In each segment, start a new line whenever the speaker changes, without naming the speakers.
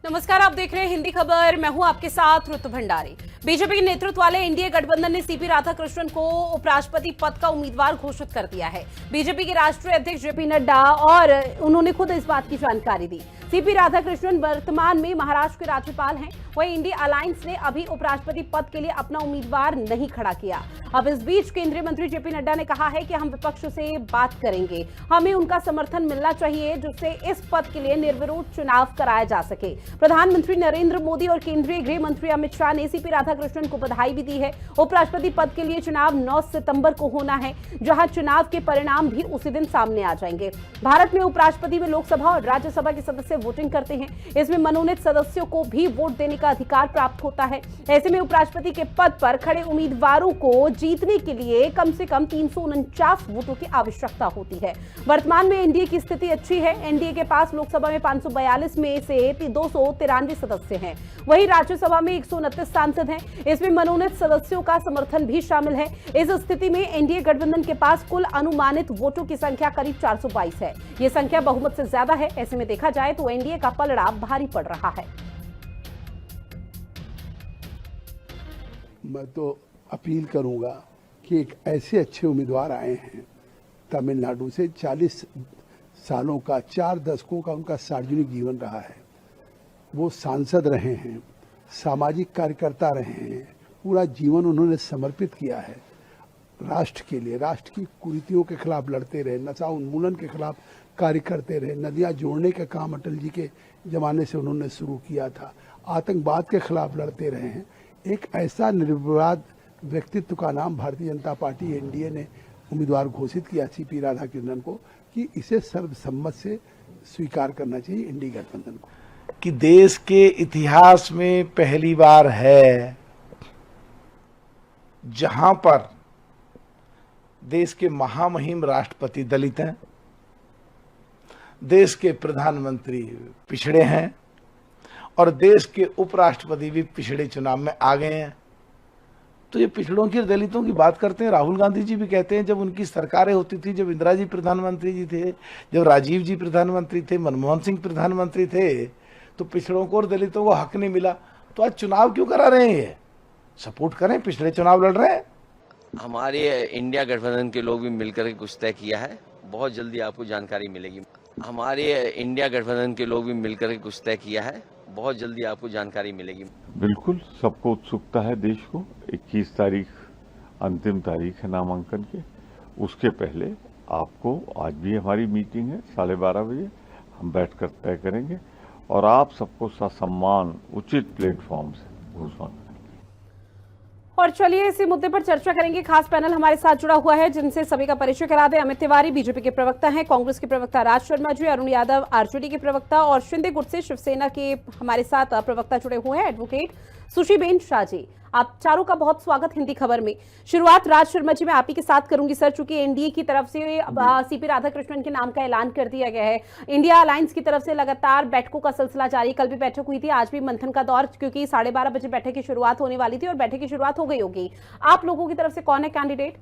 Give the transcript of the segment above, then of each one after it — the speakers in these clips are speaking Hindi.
नमस्कार, आप देख रहे हैं हिंदी खबर। मैं हूं आपके साथ ऋतु भंडारी। बीजेपी के नेतृत्व वाले एनडीए गठबंधन ने सीपी राधाकृष्णन को उपराष्ट्रपति पद का उम्मीदवार घोषित कर दिया है। बीजेपी के राष्ट्रीय अध्यक्ष जेपी नड्डा और उन्होंने खुद इस बात की जानकारी दी। सीपी राधाकृष्णन वर्तमान में महाराष्ट्र के राज्यपाल हैं। वहीं इंडिया अलायंस ने अभी उपराष्ट्रपति पद के लिए अपना उम्मीदवार नहीं खड़ा किया। अब इस बीच केंद्रीय मंत्री जेपी नड्डा ने कहा है कि हम विपक्ष से बात करेंगे, हमें उनका समर्थन मिलना चाहिए जिससे इस पद के लिए निर्विरोध चुनाव कराया जा सके। प्रधानमंत्री नरेंद्र मोदी और केंद्रीय गृह मंत्री अमित शाह ने सीपी राधाकृष्णन को बधाई भी दी है। उपराष्ट्रपति पद के लिए चुनाव 9 सितंबर को होना है, जहां चुनाव के परिणाम भी उसी दिन सामने आ जाएंगे। भारत में उपराष्ट्रपति में लोकसभा और राज्यसभा के सदस्य वोटिंग करते हैं। इसमें मनोनीत सदस्यों को भी वोट देने का अधिकार प्राप्त होता है। ऐसे में उपराष्ट्रपति के पद पर खड़े उम्मीदवारों को जीतने के लिए कम से कम 349 वोटों की आवश्यकता होती है। वर्तमान में एनडीए की स्थिति अच्छी है। एनडीए के पास लोकसभा में 542 में से 293 सदस्य हैं, वहीं राज्यसभा में 129 सांसद हैं। इसमें मनोनीत सदस्यों का समर्थन भी शामिल है। इस स्थिति में एनडीए गठबंधन के पास कुल अनुमानित वोटों की संख्या करीब 422 है। यह संख्या बहुमत से ज्यादा है। ऐसे में देखा जाए तो एनडीए का पलड़ा भारी पड़ रहा है।
मैं तो अपील करूंगा कि एक ऐसे अच्छे उम्मीदवार आए हैं तमिलनाडु से, 40 सालों का, 4 दशकों का उनका सार्वजनिक जीवन रहा है। वो सांसद रहे हैं, सामाजिक कार्यकर्ता रहे हैं, पूरा जीवन उन्होंने समर्पित किया है राष्ट्र के लिए। राष्ट्र की कुरीतियों के खिलाफ लड़ते रहे, नशा उन्मूलन के खिलाफ कार्य करते रहे, नदियां जोड़ने का काम अटल जी के जमाने से उन्होंने शुरू किया था, आतंकवाद के खिलाफ लड़ते रहे हैं। एक ऐसा निर्विवाद व्यक्तित्व का नाम भारतीय जनता पार्टी एनडीए ने उम्मीदवार घोषित किया सीपी राधाकृष्णन को कि इसे सर्वसम्मत से स्वीकार करना चाहिए एनडीए गठबंधन को।
कि देश के इतिहास में पहली बार है जहां पर देश के महामहिम राष्ट्रपति दलित हैं, देश के प्रधानमंत्री पिछड़े हैं और देश के उपराष्ट्रपति भी पिछड़े चुनाव में आ गए हैं। तो ये पिछड़ों की दलितों की बात करते हैं। राहुल गांधी जी भी कहते हैं जब उनकी सरकारें होती थी, जब इंदिरा जी प्रधानमंत्री जी थे, जब राजीव जी प्रधानमंत्री थे, मनमोहन सिंह प्रधानमंत्री थे, तो पिछड़ों को और दलितों को हक नहीं मिला। तो आज चुनाव क्यों करा रहे हैं? ये सपोर्ट करें, पिछड़े चुनाव लड़ रहे हैं।
हमारे इंडिया गठबंधन के लोग भी मिलकर के कुछ तय किया है, बहुत जल्दी आपको जानकारी मिलेगी। हमारे इंडिया गठबंधन के लोग भी मिलकर के कुछ तय किया है, बहुत जल्दी आपको जानकारी मिलेगी।
बिल्कुल, सबको उत्सुकता है देश को। 21 तारीख अंतिम तारीख है नामांकन के। उसके पहले आपको, आज भी हमारी मीटिंग है 12:30 बजे, हम बैठकर तय करेंगे और आप सबको ससम्मान उचित प्लेटफॉर्म से घोषणा करेंगे।
और चलिए इसी मुद्दे पर चर्चा करेंगे। खास पैनल हमारे साथ जुड़ा हुआ है, जिनसे सभी का परिचय करा दें। अमित तिवारी बीजेपी के प्रवक्ता हैं, कांग्रेस के प्रवक्ता राज शर्मा जी, अरुण यादव आरजेडी के प्रवक्ता और शिंदे गुट से शिवसेना के हमारे साथ प्रवक्ता जुड़े हुए हैं, एडवोकेट सुशीबेन शाह जी। आप चारों का बहुत स्वागत हिंदी खबर में। शुरुआत राज शर्मा जी मैं आप ही के साथ करूंगी सर, चूंकि एनडीए की तरफ से सीपी राधाकृष्णन के नाम का ऐलान कर दिया गया है। इंडिया अलायंस की तरफ से लगातार बैठकों का सिलसिला जारी। कल भी बैठक हुई थी, आज भी मंथन का दौर, क्योंकि 12:30 बजे बैठक की शुरुआत होने वाली थी और बैठक की शुरुआत हो गई होगी। आप लोगों की तरफ से कौन है कैंडिडेट?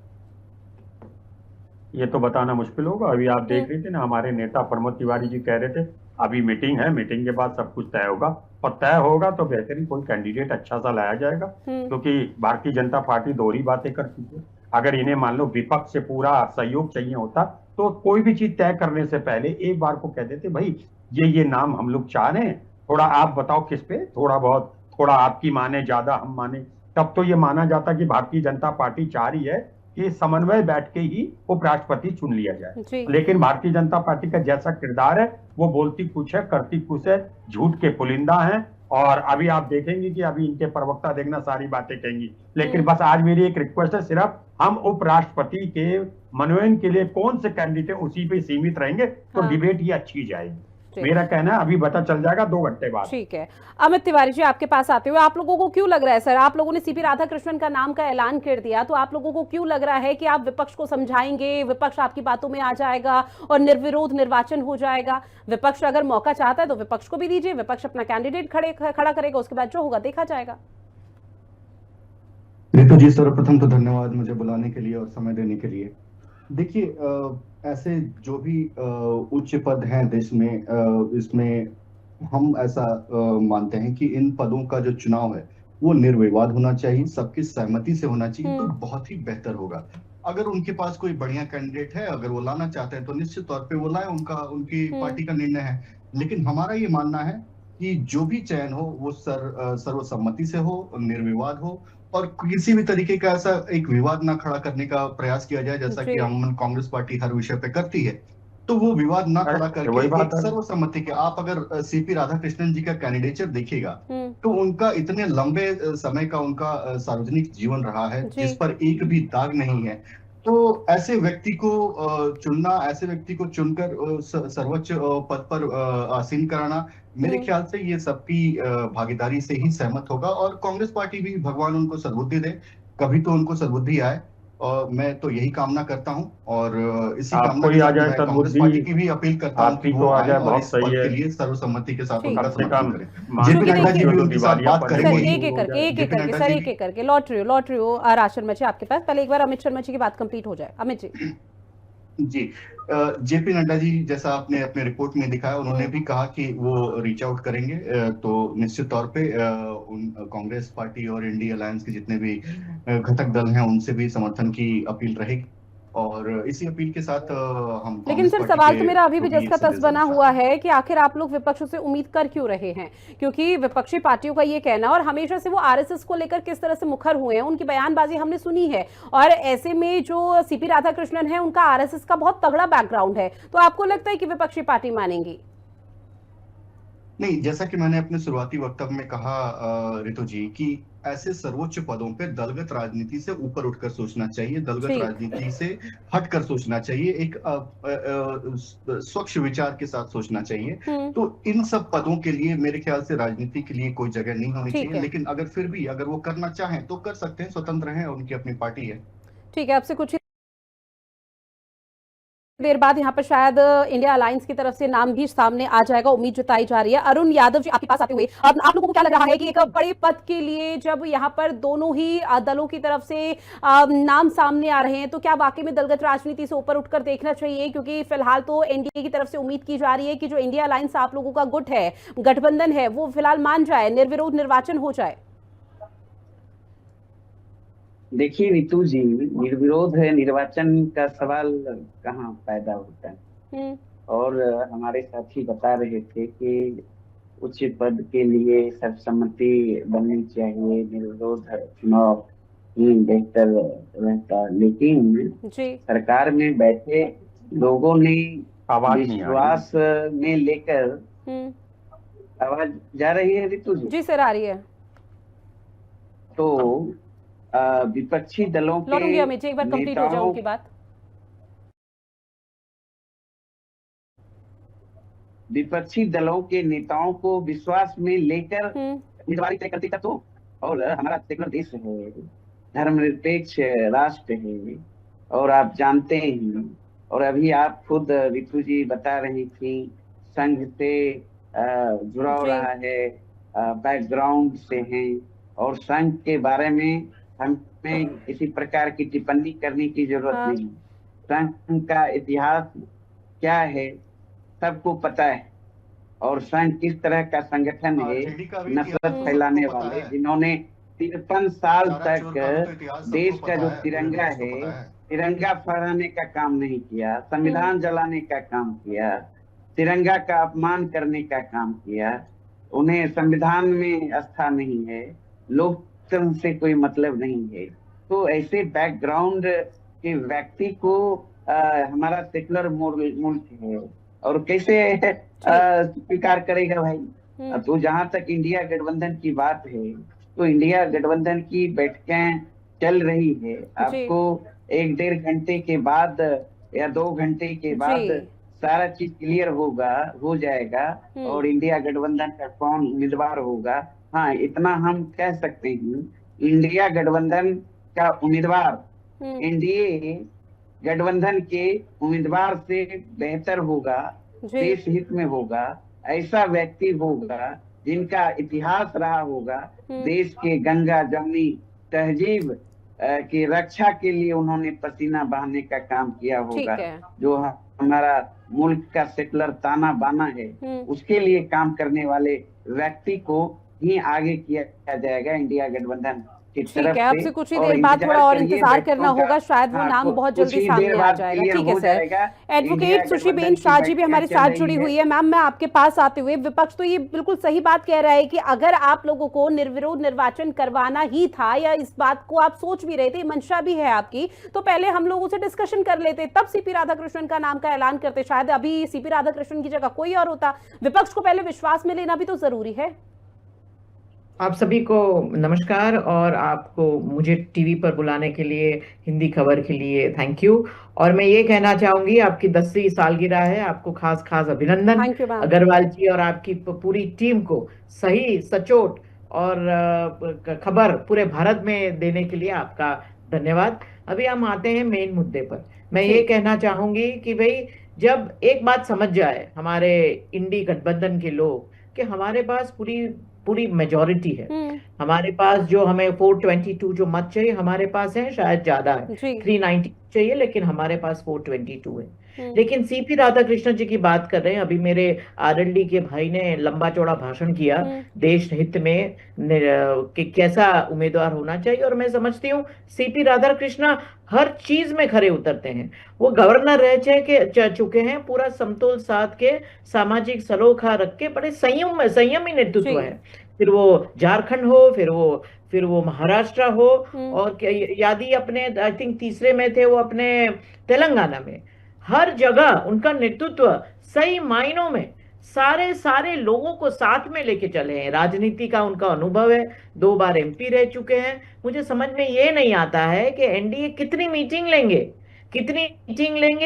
ये तो बताना मुश्किल होगा। अभी आप देख रहे थे ना, हमारे नेता प्रमोद तिवारी जी कह रहे थे अभी मीटिंग है, मीटिंग के बाद सब कुछ तय होगा, और तय होगा तो बेहतरीन कोई कैंडिडेट अच्छा सा लाया जाएगा। क्योंकि भारतीय जनता पार्टी दोहरी बातें करती है। अगर इन्हें मान लो विपक्ष से पूरा सहयोग चाहिए होता तो कोई भी चीज तय करने से पहले एक बार को कह देते भाई ये नाम हम लोग चाह रहे हैं, थोड़ा आप बताओ किस पे, थोड़ा बहुत, थोड़ा आपकी माने, ज्यादा हम माने, तब तो ये माना जाता कि भारतीय जनता पार्टी चाह रही है कि समन्वय बैठ के ही उपराष्ट्रपति चुन लिया जाए। लेकिन भारतीय जनता पार्टी का जैसा किरदार है, वो बोलती कुछ है, करती कुछ है, झूठ के पुलिंदा हैं। और अभी आप देखेंगे कि अभी इनके प्रवक्ता देखना सारी बातें कहेंगी। लेकिन बस आज मेरी एक रिक्वेस्ट है, सिर्फ हम उपराष्ट्रपति के मनोनयन के लिए कौन से कैंडिडेट, उसी पे सीमित रहेंगे तो डिबेट ये अच्छी जाएगी। मेरा कहना है अभी पता चल जाएगा 2 घंटे बाद।
ठीक है, अमित तिवारी जी आपके पास आते हुए, आप लोगों को क्यों लग रहा है सर, आप लोगों ने सीपी राधाकृष्णन का नाम का ऐलान कर दिया, तो आप लोगों को क्यों लग रहा है कि आप विपक्ष को समझाएंगे, विपक्ष आपकी बातों में आ जाएगा और निर्विरोध निर्वाचन हो जाएगा? विपक्ष अगर मौका चाहता है तो विपक्ष को भी दीजिए, विपक्ष अपना कैंडिडेट खड़ा करेगा, उसके बाद जो होगा देखा जाएगा।
ऋतु जी, सर्वप्रथम तो धन्यवाद मुझे बुलाने के लिए और समय देने के लिए। देखिए, ऐसे जो भी उच्च पद हैं देश में, इसमें हम ऐसा मानते हैं कि इन पदों का जो चुनाव है वो निर्विवाद होना चाहिए, सबकी सहमति से होना चाहिए, तो बहुत ही बेहतर होगा। अगर उनके पास कोई बढ़िया कैंडिडेट है, अगर वो लाना चाहते हैं तो निश्चित तौर पे वो लाए, उनकी पार्टी का निर्णय है। लेकिन हमारा ये मानना है कि जो भी चयन हो वो सर्वसम्मति से हो, निर्विवाद हो, और किसी भी तरीके का ऐसा एक विवाद ना खड़ा करने का प्रयास किया जाए, जैसा कि अमूमन कांग्रेस पार्टी हर विषय पे करती है। तो वो विवाद ना खड़ा
वही
करके
बात
एक
है।
सर्वसम्मति के, आप अगर सीपी राधाकृष्णन जी का कैंडिडेचर देखिएगा तो उनका इतने लंबे समय का उनका सार्वजनिक जीवन रहा है
जी।
जिस पर एक भी दाग नहीं है। तो ऐसे व्यक्ति को चुनना, ऐसे व्यक्ति को चुनकर सर्वोच्च पद पर आसीन कराना, मेरे ख्याल से ये सबकी भागीदारी से ही सहमत होगा। और कांग्रेस पार्टी भी, भगवान उनको सद्बुद्धि दे, कभी तो उनको सद्बुद्धि आए, और मैं तो यही कामना करता हूं। और इसी कामना
आपको
के
ही आ
साथ
जाए
मैं कांग्रेस
सद्बुद्धि,
पार्टी की भी अपील करता हूं
आप
कि
ही को
वो
आ
आए
जाए,
और
बहुत
इस
सही
पद
है।
के लिए सर्वसम्मति के साथ
ठीक।
उनका
कम से
समर्थन
कम
करें।
मान
जेपी
चूंकि
नड्डा जी
देखिए-
भी उनके साथ बात
सर,
करेंगे।
एक एक करके
जेपी नड्डा जी
एक एक करके लौट रही हो राज शर्मा जी आपके पास। पहले एक बार अमित शर्मा जी की बात कंप्लीट हो जाए। अमित जी।
जी, जेपी नड्डा जी, जैसा आपने अपने रिपोर्ट में दिखाया, उन्होंने भी कहा कि वो रीच आउट करेंगे। तो निश्चित तौर पे उन कांग्रेस पार्टी और इंडी अलायंस के जितने भी घटक दल हैं उनसे भी समर्थन की अपील रहेगी। और इसी अपील के साथ हम
लेकिन
कांग्रेस
सर
पार्टी
सवाल
के
तो मेरा अभी भी
जो
जस का तस
सदस्य
बना
हैं,
हुआ है कि आखिर आप लोग विपक्ष से उम्मीद कर क्यों रहे हैं? क्योंकि विपक्षी पार्टियों का ये कहना, और हमेशा से वो आरएसएस को लेकर किस तरह से मुखर हुए हैं, उनकी बयानबाजी हमने सुनी है। और ऐसे में जो सीपी राधाकृष्णन है उनका आरएसएस का बहुत तगड़ा बैकग्राउंड है, तो आपको लगता है कि विपक्षी पार्टी मानेंगी?
नहीं, जैसा कि मैंने अपने शुरुआती वक्तव्य में कहा रितु जी, कि ऐसे सर्वोच्च पदों पे दलगत राजनीति से ऊपर उठकर सोचना चाहिए, दलगत
ठीक।
राजनीति से हटकर सोचना चाहिए, एक स्वच्छ विचार के साथ सोचना चाहिए। तो इन सब पदों के लिए मेरे ख्याल से राजनीति के लिए कोई जगह नहीं होनी
ठीक
चाहिए।
है।
लेकिन अगर फिर भी अगर वो करना चाहें तो कर सकते हैं, स्वतंत्र हैं, उनकी अपनी पार्टी है।
ठीक है, आपसे कुछ देर बाद यहाँ पर शायद इंडिया अलायंस की तरफ से नाम भी सामने आ जाएगा, उम्मीद जताई जा रही है। अरुण यादव जी आपके पास आते हुए, अब आप लोगों को क्या लग रहा है कि एक बड़े पद के लिए जब यहाँ पर दोनों ही दलों की तरफ से नाम सामने आ रहे हैं, तो क्या वाकई में दलगत राजनीति से ऊपर उठकर देखना चाहिए? क्योंकि फिलहाल तो एनडीए की तरफ से उम्मीद की जा रही है कि जो इंडिया अलायंस आप लोगों का गुट है, गठबंधन है, वो फिलहाल मान जाए, निर्विरोध निर्वाचन हो जाए।
देखिए रितु जी, निर्विरोध है निर्वाचन का सवाल कहाँ पैदा होता है। और हमारे साथी बता रहे थे कि उच्च पद के लिए सर्वसम्मति बननी चाहिए, निर्विरोध चुनाव ही बेहतर रहता। लेकिन
जी।
सरकार में बैठे लोगों ने
आवाज नहीं आ रही।
विश्वास में लेकर, आवाज जा रही है रितु जी?
जी सर, आ रही है।
तो विपक्षी दलों के
लौटूंगी अमित जी, एक बार कंप्लीट हो जाए उनकी बात।
विपक्षी दलों के नेताओं को विश्वास में लेकर उम्मीदवारी तय करती था। तो और हमारा सेकुलर देश है, धर्मनिरपेक्ष राष्ट्र है, और आप जानते हैं, और अभी आप खुद रितु जी बता रही थी, संघ से जुड़ा रहा है, बैकग्राउंड से है, और संघ के बारे में हमें किसी प्रकार की टिप्पणी करने की जरूरत नहीं। संघ का इतिहास क्या है सबको पता है, और संघ किस तरह का संगठन है, नफरत फैलाने वाले, जिन्होंने 53 साल तक देश का जो तिरंगा है, तिरंगा फहराने का काम नहीं किया, संविधान जलाने का काम किया, तिरंगा का अपमान करने का काम किया। उन्हें संविधान में आस्था नहीं है, लोकतंत्र से कोई मतलब नहीं है। तो ऐसे बैकग्राउंड के व्यक्ति को हमारा सेकुलर मुल्क है, और कैसे स्वीकार करेगा भाई? तो जहां तक इंडिया गठबंधन की बात है, तो इंडिया गठबंधन की बैठकें चल रही है। आपको 1-1.5 घंटे के बाद या 2 घंटे के बाद सारा चीज क्लियर हो जाएगा, और इंडिया गठबंधन का कौन उम्मीदवार होगा। हाँ, इतना हम कह सकते हैं, इंडिया गठबंधन का उम्मीदवार एनडीए गठबंधन के उम्मीदवार से बेहतर होगा, देश हित में होगा। ऐसा व्यक्ति होगा जिनका इतिहास रहा होगा, देश के गंगा जमुनी तहजीब की रक्षा के लिए उन्होंने पसीना बहाने का काम किया होगा, जो हमारा मुल्क का सेकुलर ताना बाना है, उसके लिए काम करने वाले व्यक्ति को ही आगे किया जाएगा इंडिया गठबंधन की
ठीक
तरफ
है,
से।
आपसे कुछ ही देर बाद थोड़ा और इंतजार करना होगा, शायद वो नाम बहुत जल्दी सामने आ जाएगा। ठीक है सर। एडवोकेट सुशीबेन शाह जी भी हमारे साथ जुड़ी हुई है। मैम, मैं आपके पास आते हुए, विपक्ष तो ये बिल्कुल सही बात कह रहा है कि अगर आप लोगों को निर्विरोध निर्वाचन करवाना ही था या इस बात को आप सोच भी रहे थे, मंशा भी है आपकी, तो पहले हम लोगों से डिस्कशन कर लेते, तब सीपी राधाकृष्णन का नाम का ऐलान करते। शायद अभी सीपी राधाकृष्णन की जगह कोई और होता। विपक्ष को पहले विश्वास में लेना भी तो जरूरी है।
आप सभी को नमस्कार और आपको मुझे टीवी पर बुलाने के लिए, हिंदी खबर के लिए थैंक यू। और मैं ये कहना चाहूंगी, आपकी 10वीं सालगिरह है, आपको खास खास अभिनंदन अग्रवाल जी और आपकी पूरी टीम को सही सचोट और खबर पूरे भारत में देने के लिए आपका धन्यवाद। अभी हम आते हैं मेन मुद्दे पर। मैं ये कहना चाहूंगी कि भाई, जब एक बात समझ जाए हमारे इंडी गठबंधन के लोग कि हमारे पास पूरी मेजॉरिटी है, हमारे पास जो हमें 422 जो मत चाहिए हमारे पास है, शायद ज्यादा है 390 चाहिए, लेकिन हमारे पास 422 है। लेकिन सीपी राधाकृष्णन जी की बात कर रहे हैं। अभी मेरे आरएलडी के भाई ने लंबा चौड़ा भाषण किया देश हित में कि कैसा उम्मीदवार होना चाहिए, और मैं समझती हूँ सीपी राधाकृष्णन हर चीज में खरे उतरते हैं। वो गवर्नर रह चुके हैं, पूरा समतोल साध के सामाजिक सलोखा रख के बड़े संयमी नेतृत्व है। फिर वो झारखंड हो, फिर वो महाराष्ट्र हो, और यादी अपने आई थिंक तीसरे में थे वो अपने तेलंगाना में। हर जगह उनका नेतृत्व सही मायनों में सारे लोगों को साथ में लेके चले हैं। राजनीति का उनका अनुभव है, 2 बार एमपी रह चुके हैं। मुझे समझ में ये नहीं आता है कि एनडीए कितनी मीटिंग लेंगे,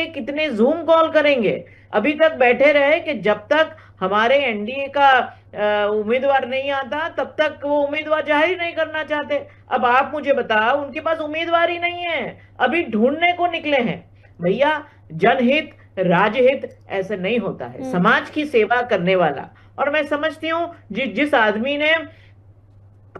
कितने जूम कॉल करेंगे। अभी तक बैठे रहे कि जब तक हमारे एनडीए का उम्मीदवार नहीं आता तब तक वो उम्मीदवार जाहिर नहीं करना चाहते। अब आप मुझे बताओ, उनके पास उम्मीदवार ही नहीं है, अभी ढूंढने को निकले हैं। भैया, जनहित राजहित ऐसे नहीं होता है, समाज की सेवा करने वाला। और मैं समझती हूँ जिस आदमी ने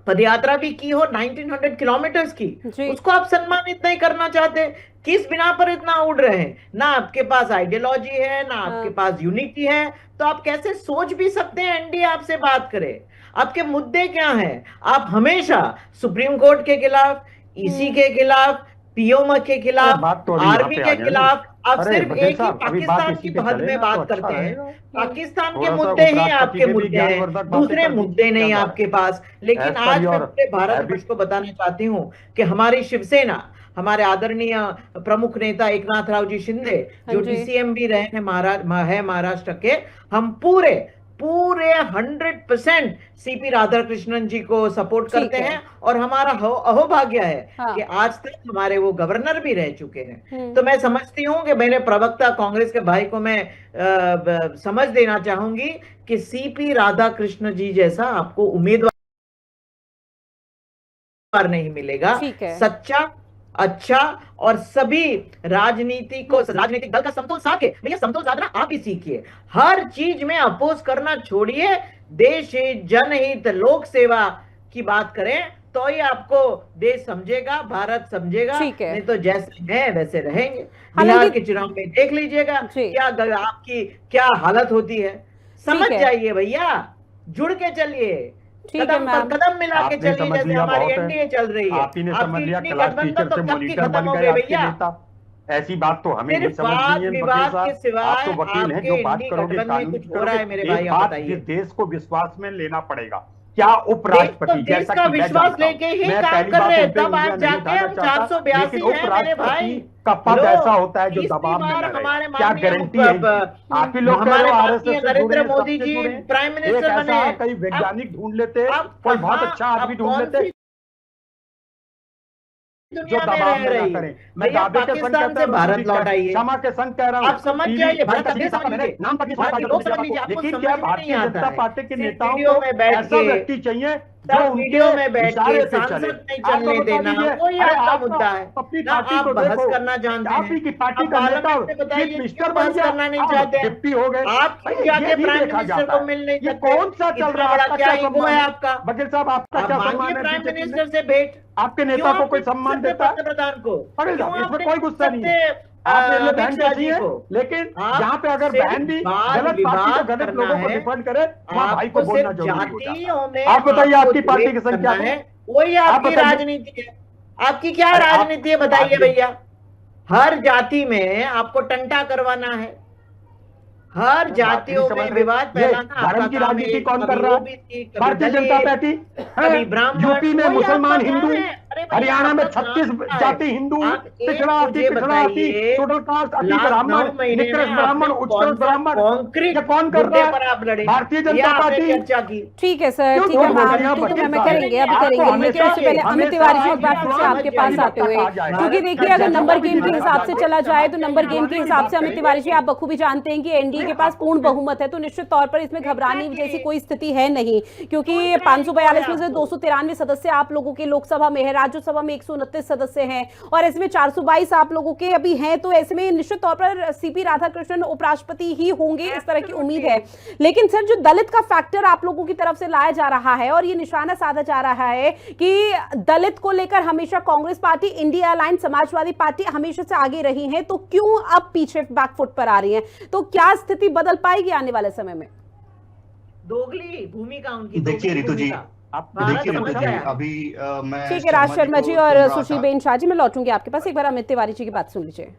पदयात्रा भी की हो 1900 किलोमीटर्स की, उसको आप सम्मानित नहीं करना चाहते। किस बिना पर इतना उड़ रहे हैं? ना आपके पास आइडियोलॉजी है, ना आपके पास यूनिटी है, तो आप कैसे सोच भी सकते हैं एनडीए आपसे बात करे? आपके मुद्दे क्या हैं? आप हमेशा सुप्रीम कोर्ट के खिलाफ, ईसी के खिलाफ, पीओम के खिलाफ, आर्मी के खिलाफ, आप सिर्फ एक ही पाकिस्तान की हद में बात करते हैं। पाकिस्तान के मुद्दे ही आपके मुद्दे हैं, दूसरे मुद्दे नहीं आपके पास। लेकिन आज मैं पूरे भारत वर्ष को बताना चाहती हूँ कि हमारी शिवसेना, हमारे आदरणीय प्रमुख नेता एकनाथ राव जी शिंदे, जो डीसीएम भी रहे हैं महाराष्ट्र के, हम पूरे 100% सीपी राधाकृष्णन जी को सपोर्ट करते हैं। और हमारा अहोभाग्य है कि आज तक हमारे वो गवर्नर भी रह चुके हैं। तो मैं समझती हूँ कि मेरे प्रवक्ता कांग्रेस के भाई को मैं समझ देना चाहूंगी कि सीपी राधाकृष्णन जी जैसा आपको उम्मीदवार नहीं मिलेगा। सच्चा, अच्छा और सभी राजनीतिक दल का समतोल साध के, भैया समतोल साधना आप ही सीखिए। हर चीज में अपोज करना छोड़िए, देश हित, जनहित, लोक सेवा की बात करें तो ही आपको देश समझेगा, भारत समझेगा। नहीं तो जैसे हैं वैसे रहेंगे। बिहार के चुनाव में देख लीजिएगा क्या आपकी क्या हालत होती है। समझ जाइए भैया, जुड़ के चलिए, कदम मिला के चलिए, जैसे हमारी एनडीए चल रही है।
आप ही ने समझ लिया, क्लास टीचर से मॉनिटर बन गए आपके नेता। ऐसी बात तो हमें नहीं समझनी है वकील साहब। आप तो वकील हैं, जो बात करोगे कानून की, एक बात ये देश को विश्वास में लेना पड़ेगा। क्या उपराष्ट्रपति जैसा कि
विश्वास लेके ही काम कर रहे हैं, तब आप जाके हम 482 हैं मेरे भाई
का पद ऐसा होता है जो दबाव में न रहे। क्या गारंटी है? आप ही लोग कह रहे हो आरएसएस से
नरेंद्र मोदी जी प्राइम मिनिस्टर बने,
कई वैज्ञानिक ढूंढ लेते, कोई बहुत अच्छा आदमी ढूंढ लेते जो दबाव में न करें। मैं दावे के संग कहता हूं, भारत लौट आइए, क्षमा के संग कह रहा हूं,
आप समझ जाइए, भारत देश समझिए,
नाम पर लेकिन क्या भारतीय जनता पार्टी के नेताओं को ऐसा व्यक्ति चाहिए जो
वीडियो में बैठ के सांसद नहीं चलने देना, वही आपका मुद्दा है। आप बहस करना जानते हैं,
आपकी पार्टी का नेता चीफ मिनिस्टर बन गया,
करना नहीं चाहते,
डिप्टी हो गए,
आप जाके प्राइम मिनिस्टर को मिल नहीं सकते।
कौन सा चल रहा है?
क्या ईगो है आपका?
वकील साहब, आपका क्या सम्मान है?
प्राइम मिनिस्टर से भेंट,
आपके नेता को कोई सम्मान देता है?
प्रधान को
इसमें कोई गुस्सा नहीं है। आप मेरे लिए
अमित
बहन
शाह
कैसी
जी
है,
को
लेकिन
आप
यहाँ पे अगर
सिर्फ
बहन भी
वाद
गलत पार्टी
विवाद
को, गलत
करना
लोगों को
है,
डिफेंड करे, वहाँ भाई को
आपको
बोलना
सिर्फ
जरूरी हो जाता है।
जातियों में
आप बताइए
आपको
आपकी पार्टी की
द्वेष
संख्या
करना
को।
है, वही
आप
आपकी
बताइए।
राजनीति है। आपकी क्या
अरे आप
राजनीति है बताइए
आप-
भैया। हर जाति में आपको टंटा करवाना है, हर
बात ही
जातियों
नहीं समझ
में
रहे।
विवाद
ये
फैलाना आपका
धर्म की
काम है।
राजनीति कौन कर
कभी
रहा है?
ओबीसी, कभी
भारतीय जनता
दलित,
पार्टी
कभी
है।
ब्राह्मण,
यूपी में
वही
मुसलमान
आपका
हिंदू,
काम है। अरे भैया
हरियाणा में
आपका
36
काम क्या है?
जाति हिंदू,
आप एक
पिछड़ा अति
मुझे
पिछड़ा अति,
बताइए,
टोटल कास्ट अति
लास्ट 9
ब्राह्मण,
महीने में
निकृष्ट ब्राह्मण,
आपने
उच्चतम
कौन सा
ब्राह्मण,
कॉन्क्रीट
ये कौन कर
मुद्दे
रहा
पर
है?
आप लड़े?
भारतीय
ये
जनता
आपने
पार्टी।
चर्चा की।
ठीक है सर,
क्यों
ठीक है
झूठ
मैम,
बोल रही हैं?
ठीक है, मैं
बच्चे
करेंगे, अभी
आपको
करेंगे, लेकिन
हमेशा-
उससे पहले अमित
हमेशा
तिवारी जी एक
आप
बार फिर से
विद्वान
आपके
के
पास
लिए
आते हुए,
कहा जाएगा।
क्योंकि देखिए अगर नंबर गेम के हिसाब से चला जाए तो नंबर गेम के
की
हिसाब
बात
से अमित
करें।
तिवारी जी आप बखूबी जानते हैं कि एनडीए के पास पूर्ण बहुमत है, तो निश्चित तौर पर इसमें घबराने जैसी कोई स्थिति है नहीं, क्योंकि 542 में से 293 सदस्य आप लोगों के लोकसभा में है, राज्यसभा में 129 सदस्य हैं और इसमें 422 आप लोगों के अभी हैं, तो ऐसे में निश्चित तौर पर सीपी राधाकृष्णन उपराष्ट्रपति ही होंगे, इस तरह की उम्मीद है। लेकिन सर जो दलित का फैक्टर आप लोगों की तरफ से लाया जा रहा है और ये निशाना साधा जा रहा है कि दलित को लेकर हमेशा Congress party, India alliance, Samajwadi party हमेशा से आगे रही हैं, तो क्यों अब पीछे बैकफुट पर आ रही हैं? तो क्या स्थिति बदल पाएगी आने वाले समय में?
दोगली भूमिका उनकी।
देखिए
दोगली
ऋतु जी,
भूमिका।
देखिए ऋतु
समझ
जी,
गया है।
अभी मैं
ठीक है राज शर्मा जी
को
और
सुन रहा
सुशील
था।
बेन शाह जी, मैं लौटूंगी आपके पास, एक बार अमित तिवारी जी की बात सुन लीजिए।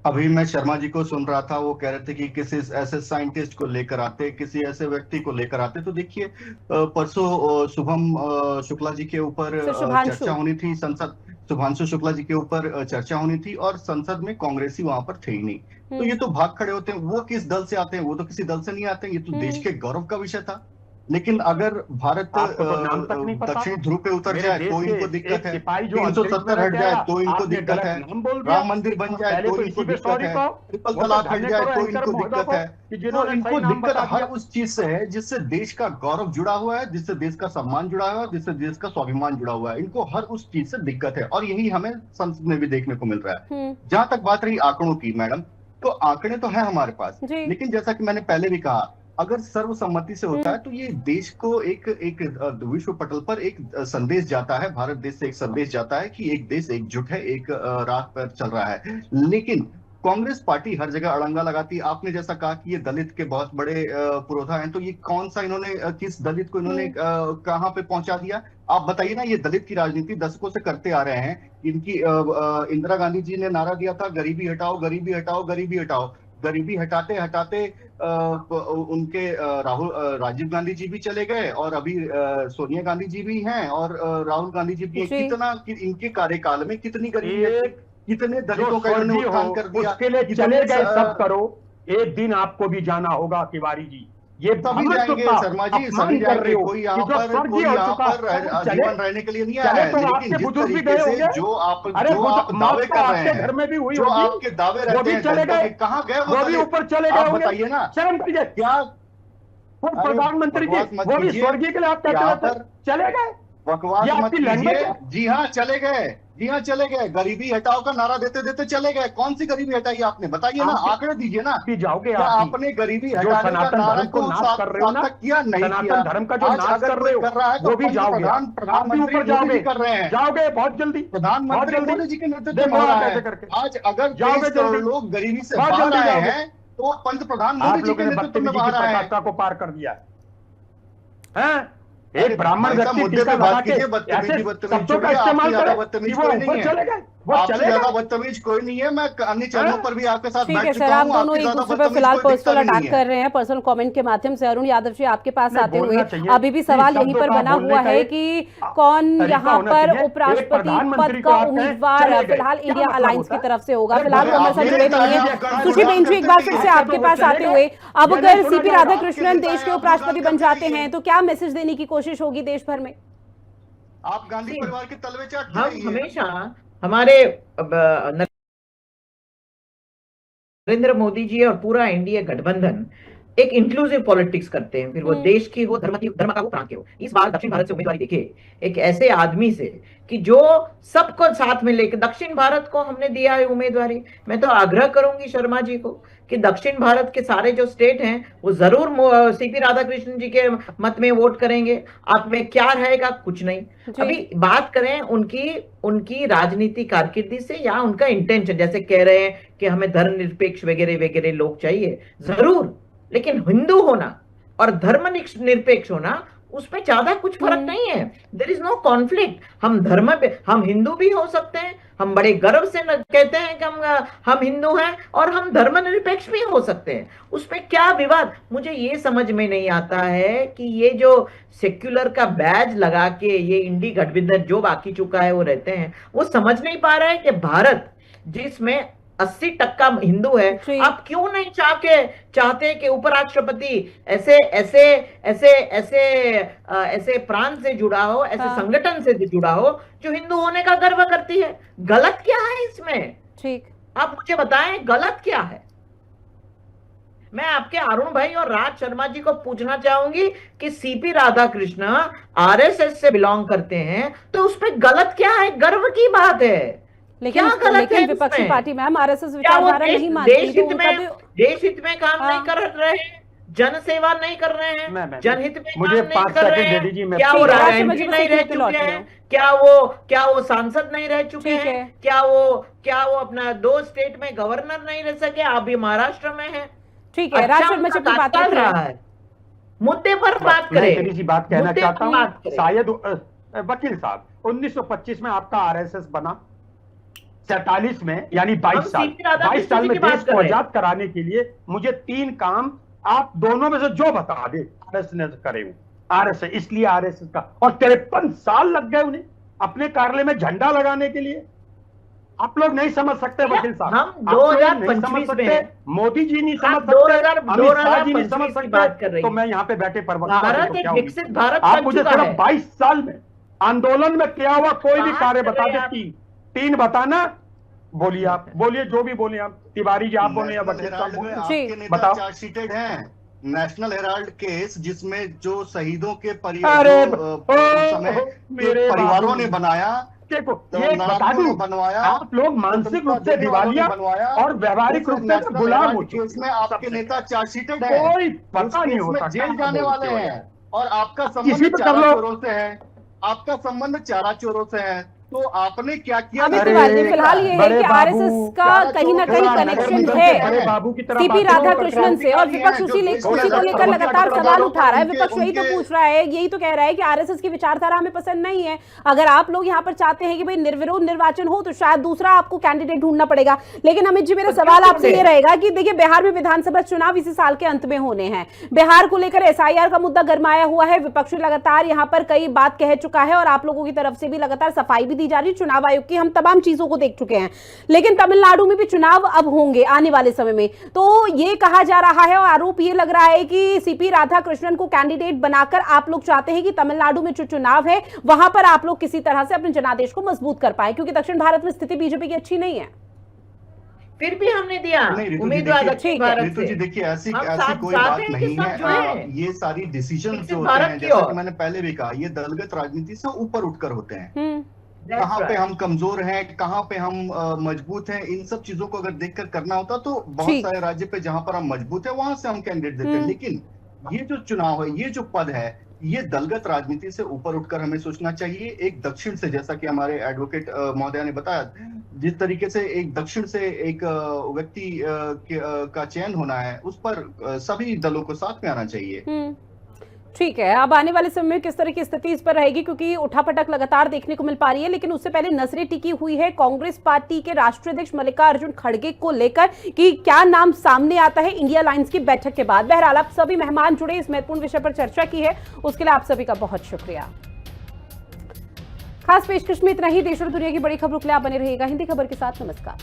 अभी मैं शर्मा जी को सुन रहा था, वो कह रहे थे कि किसी ऐसे साइंटिस्ट को लेकर आते, किसी ऐसे व्यक्ति को लेकर आते। तो देखिए परसों शुभम शुक्ला जी के ऊपर चर्चा होनी थी, संसद शुभांशु शुक्ला जी के ऊपर चर्चा होनी थी और संसद में कांग्रेसी वहां पर थे ही नहीं। तो ये तो भाग खड़े होते हैं। वो किस दल से आते हैं? वो तो किसी दल से नहीं आते हैं। ये तो देश के गौरव का विषय था। लेकिन अगर भारत दक्षिण ध्रुव पे उतर जाए तो इनको दिक्कत है, 370 हट जाए तो इनको दिक्कत है, राम मंदिर बन जाए तो इनको दिक्कत है, ट्रिपल तलाक हट जाए तो इनको दिक्कत है। तो इनको दिक्कत हर उस चीज से है जिससे देश का गौरव जुड़ा हुआ है, जिससे देश का सम्मान जुड़ा हुआ है, जिससे देश का स्वाभिमान जुड़ा हुआ है। इनको हर उस चीज से दिक्कत है और यही हमें संसद में भी देखने को मिल रहा है। जहां तक बात रही आंकड़ों की मैडम, तो आंकड़े तो है हमारे पास, लेकिन जैसा कि मैंने पहले भी कहा, अगर सर्वसम्मति से होता है तो ये देश को एक विश्व पटल पर एक संदेश जाता है, भारत देश से एक संदेश जाता है कि एक देश एकजुट है, एक राह पर चल रहा है। लेकिन कांग्रेस पार्टी हर जगह अड़ंगा लगाती है। आपने जैसा कहा कि ये दलित के बहुत बड़े पुरोधा हैं, तो ये कौन सा इन्होंने किस दलित को इन्होंने कहां पे पहुंचा दिया? आप बताइए ना। ये दलित की राजनीति दशकों से करते आ रहे हैं। इनकी इंदिरा गांधी जी ने नारा दिया था, गरीबी हटाओ, गरीबी हटाओ, गरीबी हटाओ। गरीबी हटाते हटाते उनके राजीव गांधी जी भी चले गए और अभी सोनिया गांधी जी भी हैं और राहुल गांधी जी भी हैं। कितना इनके कार्यकाल में कितनी गरीबी है, कितने दलितों का इन्होंने उत्थान कर दिया।
उसके लिए चले गए सब करो। एक दिन आपको भी जाना होगा तिवारी जी। ये
सभी जाएंगे शर्मा जी, सभी जाएंगे। कोई यहाँ पर जीवन रहने के लिए नहीं आया है। लेकिन जिस तरीके से जो आप दावे कर रहे हैं,
घर में भी हुई,
जो आपके दावे रहते हैं, कहाँ गए वो भी
ऊपर चले गए?
आप बताइए ना।
शर्म कीजिए।
क्या
प्रधानमंत्री जी वो भी स्वर्गीय के लिए आप कहते हैं चले गए?
बकवास मत कीजिए। जी हाँ चले गए, जी हाँ चले गए। गरीबी हटाओ का नारा देते देते चले गए। कौन सी गरीबी हटाई आपने? बताइए ना, आंकड़े दीजिए ना।
जाओगे
आपने गरीबी हटाने का नारा को नाश कर रहे हो ना, किया नहीं किया?
धर्म का जो नाश कर रहे हो
कर रहा है
वो भी जाओगे,
प्रधानमंत्री मोदी जी कर रहे हैं।
जाओगे बहुत जल्दी।
प्रधानमंत्री मोदी जी के नेतृत्व में हो रहा है। आज अगर 23 करोड़ लोग गरीबी से बाहर आए हैं तो पंत प्रधान मोदी जी के नेतृत्व में बाहर आए हैं।
को पार कर दिया है। एक ब्राह्मण व्यक्ति
मुद्दे पे बात कीजिए। बदतमीजी
शब्दों का इस्तेमाल करे,
बदतमीज
वो
कोई नहीं
ऊपर चले
है।
गए, वो
आपसे
चले
ज्यादा
गए।
बदतमीज कोई नहीं है। मैं अन्य चैनलों पर भी आपके साथ
ठीक है
बैठ
सर,
चुका
आप
हूं।
दोनों एक दूसरे पर फिलहाल पर्सनल अटैक कर रहे हैं, पर्सनल कमेंट के माध्यम से। अरुण यादव जी आपके पास आते हुए अभी भी सवाल यहीं पर बना हुआ है कि कौन यहाँ पर उपराष्ट्रपति पद का उम्मीदवार फिलहाल इंडिया अलायंस की तरफ से होगा? फिलहाल वो हमारे साथ जुड़े नहीं है। सुशील बेन जी एक बार फिर से आपके पास आते हुए, अब अगर सीपी राधाकृष्णन देश के उपराष्ट्रपति बन जाते हैं तो क्या मैसेज देने की कोशिश होगी देश भर में?
आप गांधी परिवार के तलवे चाट
हम हमेशा हमारे नरेंद्र मोदी जी और पूरा इंडिया गठबंधन एक इंक्लूसिव पॉलिटिक्स करते हैं, फिर वो देश की हो, धर्म का हो, प्रांत की हो। इस बार दक्षिण भारत से उम्मीदवारी देखिए एक ऐसे आदमी से कि जो सबको साथ में लेकर, दक्षिण भारत को हमने दिया है उम्मीदवारी। मैं तो आग्रह करूंगी शर्मा जी को कि दक्षिण भारत के सारे जो स्टेट हैं वो जरूर सीपी राधाकृष्णन जी के मत में वोट करेंगे। आप में क्या रहेगा, कुछ नहीं। अभी बात करें उनकी राजनीतिक कारकिर्दी से या उनका इंटेंशन, जैसे कह रहे हैं कि हमें धर्मनिरपेक्ष वगैरह वगैरह लोग चाहिए, जरूर, लेकिन हिंदू होना और धर्मनिरपेक्ष होना उसमें ज्यादा कुछ फर्क नहीं है। There is no conflict. हम हिंदू भी हो सकते हैं, हम बड़े गर्व से कहते हैं कि हम हिंदू हैं, और हम धर्मनिरपेक्ष भी हो सकते हैं। उसमें क्या विवाद, मुझे ये समझ में नहीं आता है कि ये जो सेक्युलर का बैज लगा के ये इंडी गठबंधन जो बाकी चुका है वो रहते हैं, वो समझ नहीं पा रहा है कि भारत जिसमें 80% हिंदू है, आप क्यों नहीं चाहते कि उपराष्ट्रपति ऐसे प्रांत से जुड़ा हो, ऐसे संगठन से जुड़ा हो जो हिंदू होने का गर्व करती है। गलत क्या है इसमें? ठीक, आप मुझे बताएं गलत क्या है। मैं आपके अरुण भाई और राज शर्मा जी को पूछना चाहूंगी कि सीपी राधाकृष्ण आरएसएस से बिलोंग करते हैं, तो उस पर गलत क्या है? गर्व की बात है।
लेकिन विपक्षी पार्टी मैम आरएसएस विचारधारा नहीं मानती,
देश हित में काम नहीं कर रहे हैं, जन सेवा नहीं कर रहे हैं, जनहित में
मुझे
काम नहीं कर रहे हैं।
जी,
क्या वो राष्ट्रपति नहीं रह चुके हैं? क्या वो सांसद नहीं रह चुके हैं? क्या वो अपना 2 स्टेट में गवर्नर नहीं रह सके? आप भी महाराष्ट्र में हैं।
ठीक है, राज शर्मा जी बात कर रहा है,
मुद्दे पर बात करें।
सी बात कहना चाहता हूँ, शायद वकील साहब 1925 में आपका आरएसएस बना, 47 में, यानी 22 साल में देश को आजाद कराने के लिए मुझे 3 काम आप दोनों में से जो बता दे आरएसएस ने करे। आरएसएस, इसलिए आरएसएस का, और 53 साल लग गए उन्हें अपने कार्यालय में झंडा लगाने के लिए। आप लोग नहीं समझ सकते वकील साहब,
हम 2025 में,
मोदी जी नहीं समझ सकते, अमित शाह जी नहीं समझ सकते, तो मैं यहाँ पे बैठे
भारत विकसित भारत
आप मुझे सिर्फ 22 साल में आंदोलन में किया हुआ कोई भी कार्य बता दे, 3 बताना। बोलिए, आप बोलिए, जो भी बोलिए आप, तिवारी जी आप बोले या बटेल साहब बोले, बताओ।
चार्जशीटेड है नेशनल हेराल्ड केस, जिसमें जो शहीदों के परिवारों ने बनाया,
देखो ये बता दूं, बनवाया, आप लोग मानसिक रूप से दिवालिया और व्यवहारिक रूप से गुलाम हो चुके।
इसमें आपके नेता चार्जशीटेड है,
कोई पता नहीं होता,
जेल जाने वाले हैं, और आपका संबंध चारा चोरों से है, आपका संबंध चारा चोरों से है। तो आपने क्या किया?
फिलहाल ये है कि आरएसएस का कहीं ना कहीं कनेक्शन है सीपी राधाकृष्णन से, और विपक्ष उसी को लेकर लगातार सवाल उठा रहा है। विपक्ष यही तो पूछ रहा है, यही तो कह रहा है कि आरएसएस की विचारधारा हमें पसंद नहीं है। अगर आप लोग यहाँ पर चाहते हैं कि भाई निर्विरोध निर्वाचन हो, तो शायद दूसरा आपको कैंडिडेट ढूंढना पड़ेगा। लेकिन अमित जी, मेरा सवाल आपसे ये रहेगा कि देखिए, बिहार में विधानसभा चुनाव इसी साल के अंत में होने हैं। बिहार को लेकर एसआईआर का मुद्दा गरमाया हुआ है, विपक्ष लगातार यहाँ पर कई बात कह चुका है, और आप लोगों की तरफ से भी लगातार सफाई भी दी जा रही, चुनाव आयोग की हम तमाम चीजों को देख चुके हैं। लेकिन तमिलनाडु में भी चुनाव अब होंगे आने वाले समय में, तो ये कहा जा रहा है और आरोप ये लग रहा है कि सीपी राधाकृष्णन को कैंडिडेट बनाकर आप लोग चाहते हैं कि तमिलनाडु में जो चुनाव है वहां पर आप लोग किसी तरह से अपने जनादेश को मजबूत कर पाए, क्योंकि दक्षिण भारत में स्थिति बीजेपी की अच्छी नहीं है।
फिर भी हमने दिया उम्मीदवार दक्षिण भारत से।
देखिए, ऐसी कोई बात नहीं है। ये सारी डिसीजन जो होते हैं, जैसा कि मैंने पहले भी कहा, ये दलगत राजनीति से ऊपर उठकर होते हैं। कहाँ पे हम कमजोर हैं, कहाँ पे हम मजबूत हैं, इन सब चीजों को अगर देखकर करना होता तो बहुत सारे राज्य पे जहां पर हम मजबूत है वहां से हम कैंडिडेट देते हैं। लेकिन ये जो चुनाव है, ये जो पद है, ये दलगत राजनीति से ऊपर उठकर हमें सोचना चाहिए। एक दक्षिण से, जैसा कि हमारे एडवोकेट महोदय ने बताया, जिस तरीके से एक दक्षिण से एक व्यक्ति का चयन होना है, उस पर सभी दलों को साथ में आना चाहिए।
ठीक है, अब आने वाले समय में किस तरह की स्थिति इस पर रहेगी, क्योंकि उठापटक लगातार देखने को मिल पा रही है। लेकिन उससे पहले नजरें टिकी हुई है कांग्रेस पार्टी के राष्ट्रीय अध्यक्ष मल्लिकार्जुन खड़गे को लेकर कि क्या नाम सामने आता है इंडिया अलायंस की बैठक के बाद। बहरहाल आप सभी मेहमान जुड़े, इस महत्वपूर्ण विषय पर चर्चा की है, उसके लिए आप सभी का बहुत शुक्रिया। खास पेशकश में इतना ही। देश और दुनिया की बड़ी खबरों के लिए आप बने रहिएगा हिंदी खबर के साथ। नमस्कार।